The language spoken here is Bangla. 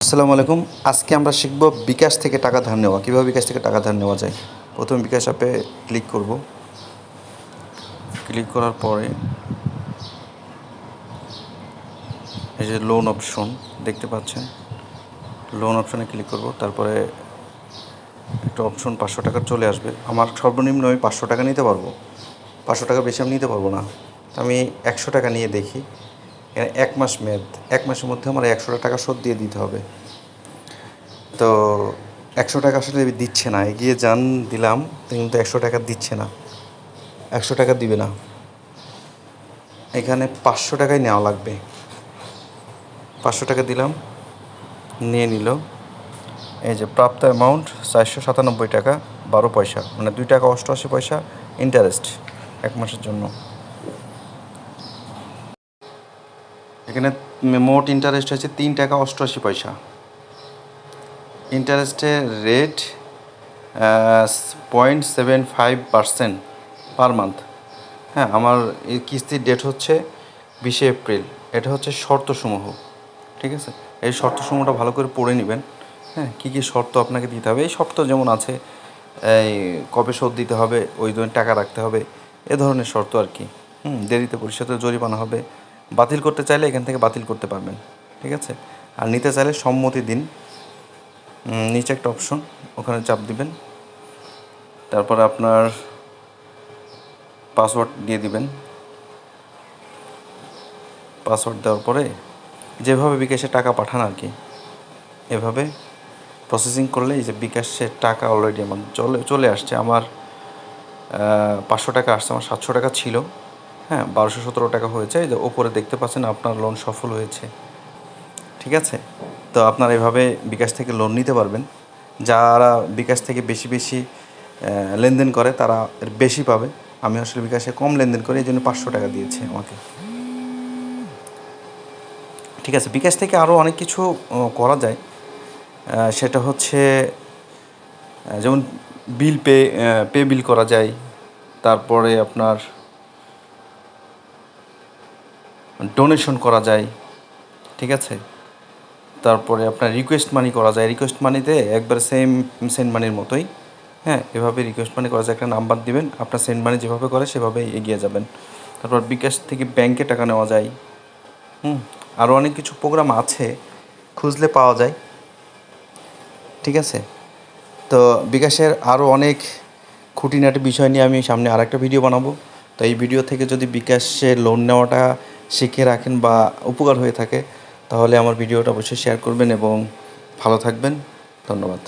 আসসালামু আলাইকুম। আজকে আমরা শিখব বিকাশ থেকে টাকা ধার নেওয়া, কীভাবে বিকাশ থেকে টাকা ধার নেওয়া যায়। প্রথমে বিকাশ অ্যাপে ক্লিক করব। ক্লিক করার পরে এই যে লোন অপশন দেখতে পাচ্ছেন, লোন অপশনে ক্লিক করব। তারপরে একটা অপশন 500 টাকার চলে আসবে। আমার সর্বনিম্ন আমি 500 টাকা নিতে পারবো, 500 টাকা বেশি আমি নিতে পারবো না। তো আমি 100 টাকা নিয়ে দেখি। এখানে 1 মাস মেয়াদ, 1 মাসের মধ্যে আমার 100 টাকা শোধ দিয়ে দিতে হবে। তো 100 টাকা আসলে দিচ্ছে না, এগিয়ে যান দিলাম কিন্তু 100 টাকা দিচ্ছে না, 100 টাকা দিবে না। এখানে 500 টাকাই নেওয়া লাগবে। 500 টাকা দিলাম, নিয়ে নিল। এই যে প্রাপ্ত অ্যামাউন্ট 497 টাকা 12 পয়সা, মানে 2 টাকা 88 পয়সা ইন্টারেস্ট 1 মাসের জন্য। এখানে মোট ইন্টারেস্ট হচ্ছে 3 টাকা 88 পয়সা। ইন্টারেস্টের রেট 0.75% পার মান্থ। হ্যাঁ, আমার এই কিস্তির ডেট হচ্ছে 20 এপ্রিল। এটা হচ্ছে শর্তসমূহ, ঠিক আছে? এই শর্তসমূহটা ভালো করে পড়ে নেবেন। হ্যাঁ, কী কী শর্ত আপনাকে দিতে হবে, এই শর্ত যেমন আছে এই কবে শোধ দিতে হবে, ওই ধরনের টাকা রাখতে হবে, এ ধরনের শর্ত আর কি। দেরিতে পরিশোধের জরিমানা হবে। বাতিল করতে চাইলে এখান থেকে বাতিল করতে পারবেন, ঠিক আছে? আর নিতে চাইলে সম্মতি দিন। নিচে একটা অপশন, ওখানে চাপ দিবেন। তারপরে আপনার পাসওয়ার্ড দিয়ে দিবেন। পাসওয়ার্ড দেওয়ার পরে যেভাবে বিকাশে টাকা পাঠান আর কি, এভাবে প্রসেসিং করলে এই যে বিকাশের টাকা অলরেডি আমার চলে আসছে। আমার 500 টাকা আসছে, আমার 700 টাকা ছিল। হ্যাঁ, 1217 টাকা হয়েছে। এই যে ওপরে দেখতে পাচ্ছেন আপনার লোন সফল হয়েছে, ঠিক আছে? তো আপনারা এভাবে বিকাশ থেকে লোন নিতে পারবেন। যারা বিকাশ থেকে বেশি বেশি লেনদেন করে তারা এর বেশি পাবে। আমি আসলে বিকাশে কম লেনদেন করি, এই জন্য 500 টাকা দিয়েছে আমাকে, ঠিক আছে? বিকাশ থেকে আরও অনেক কিছু করা যায়। সেটা হচ্ছে যেমন বিল পে বিল করা যায়। তারপরে আপনার ডোনেশন করা যায়, ঠিক আছে? তারপরে আপনার রিকোয়েস্ট মানি করা যায়। রিকোয়েস্ট মানিতে একবার সেন্ড মানির মতোই। হ্যাঁ, এভাবে রিকোয়েস্ট মানি করা যায়। একটা নাম্বার দিবেন, আপনার সেন্ড মানি যেভাবে করে সেভাবেই এগিয়ে যাবেন। তারপর বিকাশ থেকে ব্যাংকে টাকা নেওয়া যায়। আরও অনেক কিছু প্রোগ্রাম আছে, খুঁজলে পাওয়া যায়, ঠিক আছে? তো বিকাশের আরও অনেক খুঁটিনাটি বিষয় নিয়ে আমি সামনে আরেকটা ভিডিও বানাবো। তো এই ভিডিও থেকে যদি বিকাশে লোন নেওয়াটা শিখে রাখেন বা উপকার হয়ে থাকে, তাহলে আমার ভিডিওটা অবশ্যই শেয়ার করবেন এবং ভালো থাকবেন। ধন্যবাদ।